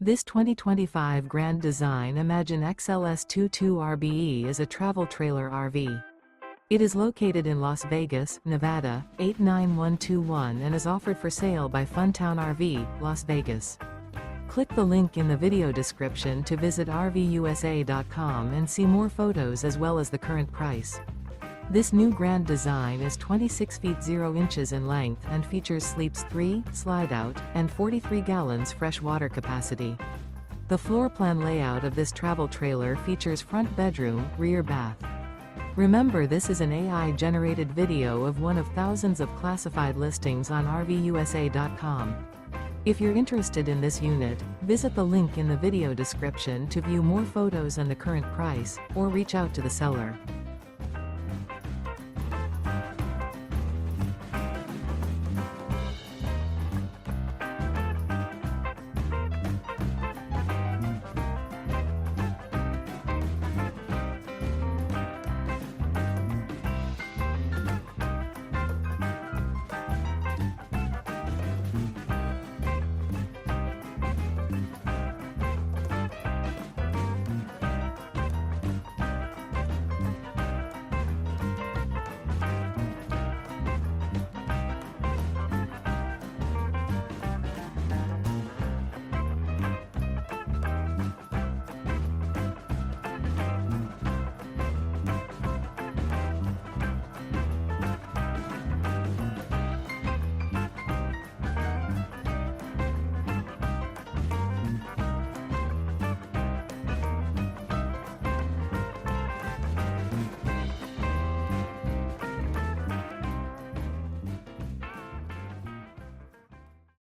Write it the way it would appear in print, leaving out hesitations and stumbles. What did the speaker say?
This 2025 Grand Design Imagine XLS 22 RBE is a travel trailer RV. It is located in Las Vegas, Nevada, 89121 and is offered for sale by Funtown RV, Las Vegas. Click the link in the video description to visit RVUSA.com and see more photos as well as the current price. This new Grand Design is 26 feet 0 inches in length and features sleeps 3, Slideout, and 43 gallons fresh water capacity. The floor plan layout of this travel trailer features front bedroom, rear bath. Remember, this is an AI-generated video of one of thousands of classified listings on RVUSA.com. If you're interested in this unit, visit the link in the video description to view more photos and the current price, or reach out to the seller.